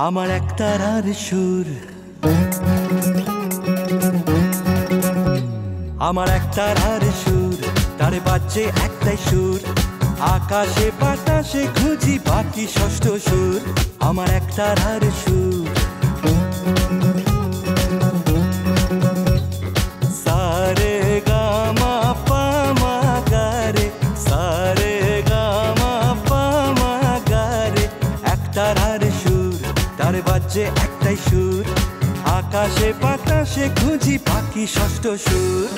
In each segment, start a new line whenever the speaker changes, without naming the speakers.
আমার একতারার সুর, আমার একতারার সুর, তারে বাজছে একটাই সুর, আকাশে বাতাসে খুঁজি বাকি ষষ্ঠ সুর, আমার একতারার সুর। সারে গামা পামা গারে, সারে গামা পামা গারে, একতারার সুর, তারে বাজছে একটাই সুর, আকাশে বাতাসে খুঁজি বাকি ষষ্ঠ সুর।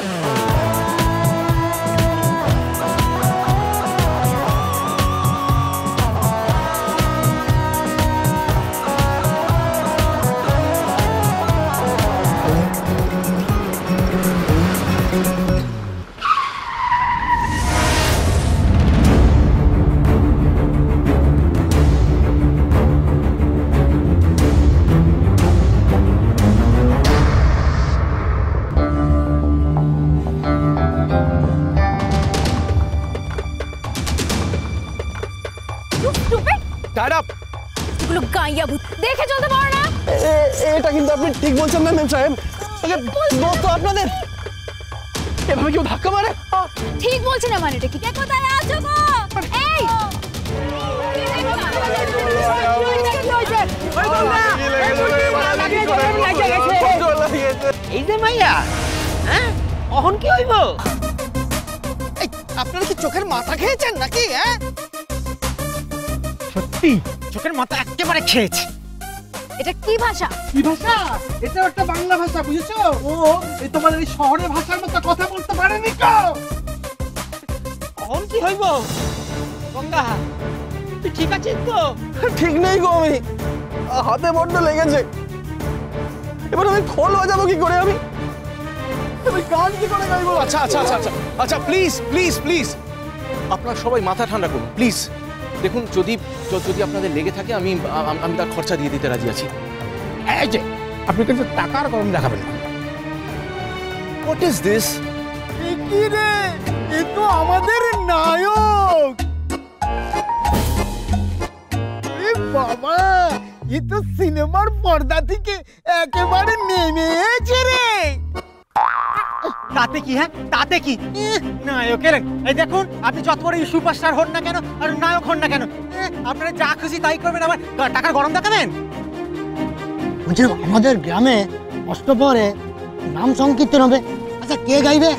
দেখে চলতে পারো না?
এটা কিন্তু আপনি ঠিক বলছেন না ম্যাম সাহেব। দোস্ত আপনাদের এভাবে কেউ ধাক্কা মারে?
ঠিক বলছি না মানে এটা কি? কোথায় আছো গো? এই
এই যে মাইয়া, হ্যাঁ কখন কি হইব?
আপনারা কি চোখের মাথা খেয়েছেন নাকি? হ্যাঁ
সত্যি চোখের মাথা একেবারে খেয়েছে।
এটা কি ভাষা?
কি ভাষা? এটা একটা বাংলা ভাষা, বুঝেছো? ও এই তোমার এই শহরের ভাষার মতো কথা বলতে পারেনি তো।
কখন কি হইব? গঙ্গা তুই ঠিক আছিস তো?
ঠিক নেই গো, আমি হাতে বড্ড লেগেছে। এবার আমি খোল বাজাবো কি করে? আমি গান কি করে গাইবো?
আচ্ছা আচ্ছা আচ্ছা আচ্ছা আচ্ছা প্লিজ প্লিজ প্লিজ আপনারা সবাই মাথা ঠান্ডা করুন প্লিজ। দেখুন যদি যদি আপনাদের লেগে থাকে আমি আমি তার খরচা দিয়ে দিতে রাজি আছি।
এই যে আপনি কিন্তু টাকার গরম দেখাবেন না।
What is this?
কি রে, এ তো আমাদের নায়ক। এ বাবা, এ তো সিনেমার পর্দা থেকে একেবারে নেমে এসেছে রে।
তাতে কি? হ্যাঁ তাতে কি? নায়কের এই দেখুন, আপনি যত বড় সুপারস্টার হন না কেন আর নায়ক হন না কেন, আপনারা যা খুশি তাই করবেন, আবার টাকার গরম দেখাবেন।
বলছিলাম আমাদের গ্রামে অষ্টপ্রহরে নাম সংকীর্তন হবে, আচ্ছা কে গাইবে?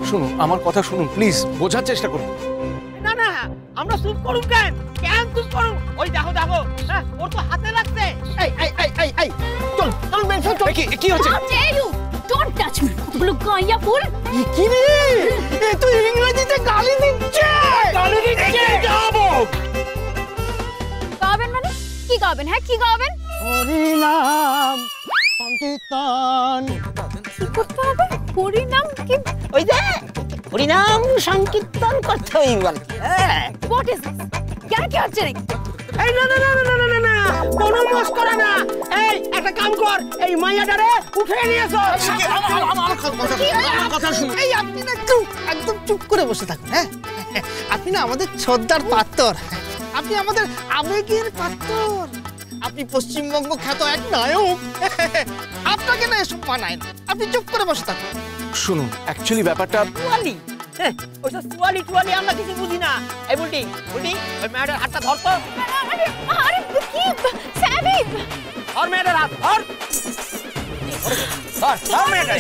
শুনুন আমার কথা শুনুন প্লিজ, বোঝার চেষ্টা করুন।
না না আমরা চুপ করুন কেন? কেন চুপ করুন? ওই দেখো দেখো, হ্যাঁ ওর তো হাতে লাগছে।
এই এই এই এই এই চল চল মেনশন চল।
কি হচ্ছে?
ডোন্ট টাচ মি, বলো গাইয়া ফুল।
কি রে, এ তো ইংরেজিতে গালি দিচ্ছে। গালি দিচ্ছে যাবো।
গাবেন মানে কি গাবেন? হ্যাঁ কি গাবেন?
হরি নাম সংকীর্তন।
কি করতে হবে? হরি নাম কি?
ওই যে হরিনাম সংকীর্তন করতে হইব।
What is this? কেন কি হচ্ছে রে?
এই না না না না না না না, কোনো মস্করা না। এই একটা কাম কর, এই মাইয়াটারে উঠে নিয়ে এসো।
আমার কথা শুনুন। এই আপনি না একদম চুপ করে বসে থাকুন। হ্যাঁ আপনি না আমাদের শ্রদ্ধার পাত্র, আপনি আমাদের আবেগের পাত্র, আপনি পশ্চিমবঙ্গ খ্যাত এক নায়ক। আপনাকে না এসব মানায় না, আপনি চুপ করে বসে থাকুন।
শুনুন অ্যাকচুয়ালি ব্যাপারটা
টুয়ালি, ওইসব টুয়ালি টুয়ালি আমরা কিছু বুঝি না। এই বুলটি বুলটি, ওই মেয়েটার হাতটা ধর তো।
আরে কি সাবিব,
আর মেয়েটার হাত ধর, ধর ধর মেয়েটার।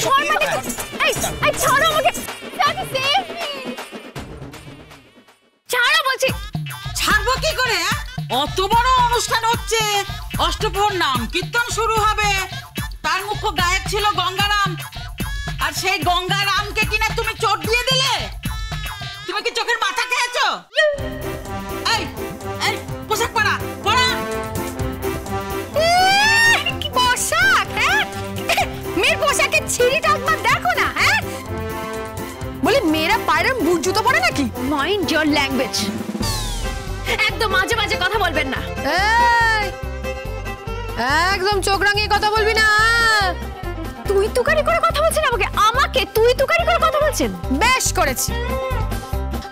এই এই ছাড়ো আমাকে, সাবিব সেভ মি, ছাড়ো বলছি।
ছাড়বো কি করে? অত বড় অনুষ্ঠান হচ্ছে, অষ্টপ্রহর নাম কীর্তন শুরু হবে, তার মুখ্য গায়ক ছিল গঙ্গারাম, আর সেই গঙ্গারামকে কিনা তুমি চোট দিয়ে দিলে। তুমি কি চোখের মাথা খেয়েছো? এই এই পোশাক পরা পরা।
কি পোশাক? হ্যাঁ মেয়ের পোশাকে ছিঁড়িটা একবার দেখো না। হ্যাঁ বলে মেয়েরা পায়রাম বুট জুতো পরে নাকি? মাইন্ড ইওর ল্যাঙ্গুয়েজ, একদম মাঝে মাঝে কথা বলবেন না। এই একদম চোখ রাঙিয়ে কথা বলবি না। তুই তুকারি করে কথা বলছেন আমাকে? আমাকে তুই তুকারি করে কথা বলছেন? বেশ করেছি।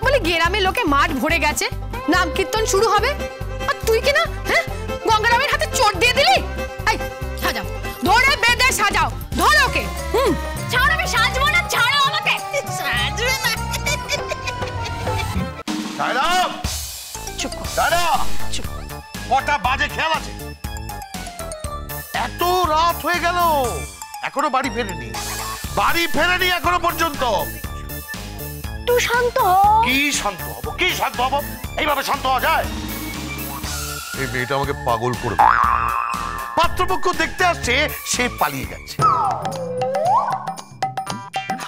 বলে গ্রামে লোকে মাঠ ভরে গেছে, নাম কীর্তন শুরু হবে, আর তুই কি না হ্যাঁ
কটা বাজে খেয়াল আছে? এত রাত হয়ে গেল এখনো বাড়ি ফেরেনি, বাড়ি ফেরেনি এখনো পর্যন্ত।
তুই শান্ত হ।
কি শান্ত হব, কি শান্ত হব? এইভাবে শান্ত হওয়া যায়? এই মেয়েটা আমাকে পাগল করবে। পাত্রপক্ষ দেখতে আসছে, সে পালিয়ে যাচ্ছে।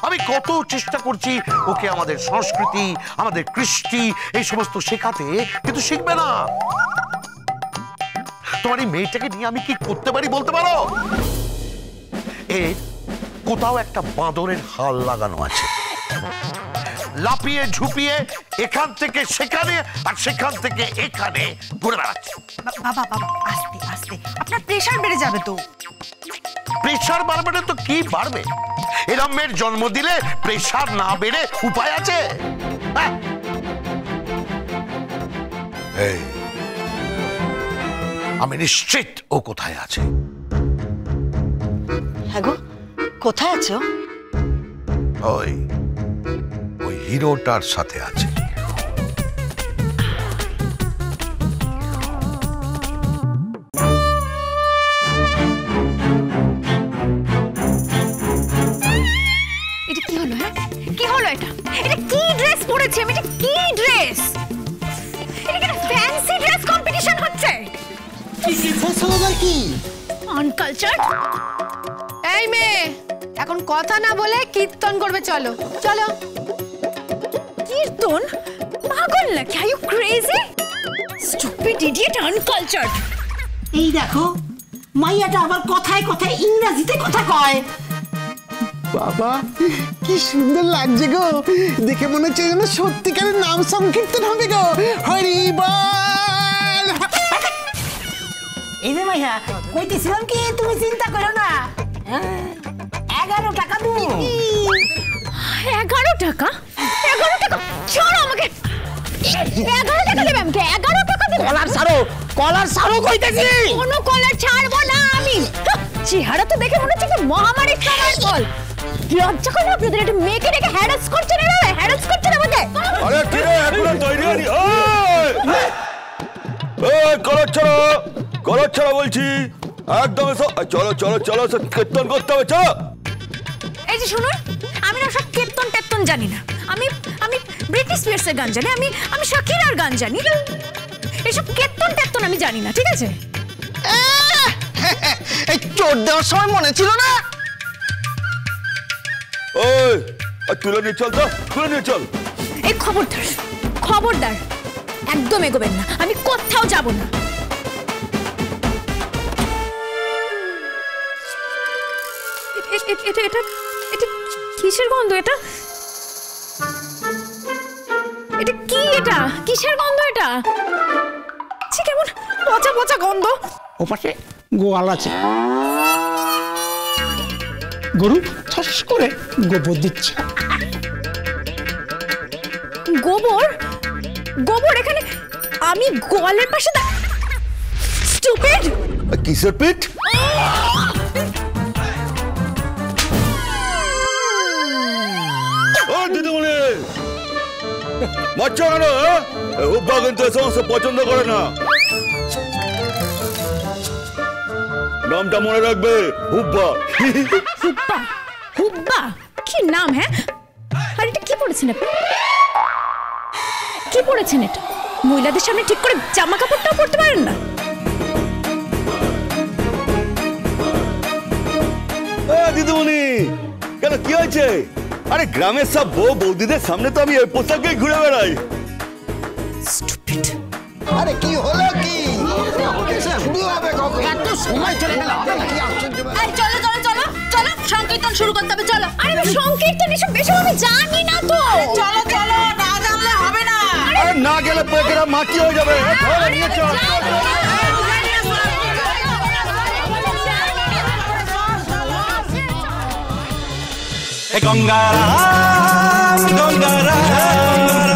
আমি কত চেষ্টা করছি ওকে আমাদের সংস্কৃতি, আমাদের কৃষ্টি এই সমস্ত শেখাতে, কিন্তু শিখবে না। তোমার এই মেয়েটাকে নিয়ে আমি কি করতে পারি বলতে পারো? এর কোথাও একটা বাঁদরের হাল লাগানো আছে। লাফিয়ে ঝুপিয়ে এখান থেকে সেখানে আর সেখান থেকে এখানে ঘুরে বেড়াচ্ছে।
বাবা বাবা আস্তে আস্তে, আপনার প্রেশার বেড়ে যাবে তো।
প্রেশার বাড়বে না তো কি বাড়বে? এরম মেয়ের জন্ম দিলে প্রেশার না বেড়ে উপায় আছে? আমি নিশ্চিত ও কোথায় আছে।
হ্যাঁ গো, কোথায় আছো?
ওই হিরোটার সাথে আছে।
এটা কি হলো? হ্যাঁ কি হলো? এটা কি ড্রেস পরেছে? আমি এটা কি ড্রেস? এটা কি ফ্যান্সি ড্রেস কম্পিটিশন হচ্ছে?
কি
আনকালচার। এই মেয়ে, এখন কথা না বলে কীর্তন করবে। চলো চলো। কীর্তন? পাগল নাকি? Are you crazy? Stupid idiot, uncultured.
এই দেখো, মাইয়াটা আবার কথায় কথায় ইংরেজিতে কথা কয়।
বাবা কি সুন্দর লাগছে গো, দেখে মনে হচ্ছে যেন সত্যিকারের নাম সংকীর্তন হবে গো। হরি বল।
এই যে মাইয়া, কইতেছিলাম কি তুমি চিন্তা করো না। 11 টাকা দিবি।
11 টাকা? 11 টাকা? ছাড়ো আমাকে। 11 টাকা দেবে আমাকে? 11 টাকা দেবে?
কলার ছাড়ো কইতেছি।
কোনো কলার ছাড়বো না আমি। চেহারা তো দেখে মনে হচ্ছে কি মহামারীর সময় বল। লজ্জা করে আপনাদের একটা মেয়েকে রেখে হ্যারাস করছেন, হ্যারাস করছেন আমাকে।
আরে কি রে, এখনো তৈরি হয়নি? এই কলার ছাড়ো বলছি একদম। চলো চলো চলো, কীর্তন করতে হবে, চলো।
এই যে শুনুন, আমি না সব কীর্তন টেত্তন জানি না। আমি ব্রিটিশ স্পিয়ার্সের গান জানি, আমি শাকিরার গান জানি। এসব কীর্তন টেত্তন আমি জানি না, ঠিক আছে?
এই চোর দেওয়ার সময় মনে ছিল না?
ওই তুলে নিয়ে চল, তো তুলে নিয়ে চল।
এই খবরদার খবরদার, একদম এগোবেন না, আমি কোথাও যাব না। এটা কিসের গন্ধ? এটা কি? এটা কিসের গন্ধ? এটা কেমন পচা পচা গন্ধ।
ওপাশে গোয়াল আছে, গরু ঠস করে গোবর দিচ্ছে।
গোবর? গোবর এখানে? আমি গোয়ালের পাশে? স্টুপিড!
কিসের পিঠ? দিদিমণি মারছো কেন? হুব্বা কিন্তু এই সমস্ত পছন্দ করে না। নামটা মনে রাখবে, হুব্বা।
হুব্বা? হুব্বা কি নাম? হ্যাঁ, আর এটা কি পড়েছেন আপনি? কি পড়েছেন এটা? মহিলাদের সামনে ঠিক করে জামা কাপড়টাও পরতে পারেন না?
দিদিমণি কেন, কি হয়েছে? আরে গ্রামের সব বউ বৌদিদের সামনে তো আমি এই পোশাকে ঘুরে বেড়াই।
স্টুপিড!
আরে কি হলো? কি শুরু হবে কখন? এত সময় চলে গেল।
চলো চলো চলো চলো, সংকীর্তন শুরু করতে হবে। চলো। আরে সংকীর্তন এসব বেশি আমি জানি না তো।
চলো চলো, না জানলে হবে না।
আরে না গেলে পোকেরা মাটি হয়ে যাবে। ধরে নিয়ে চল।
গঙ্গারাম গঙ্গারাম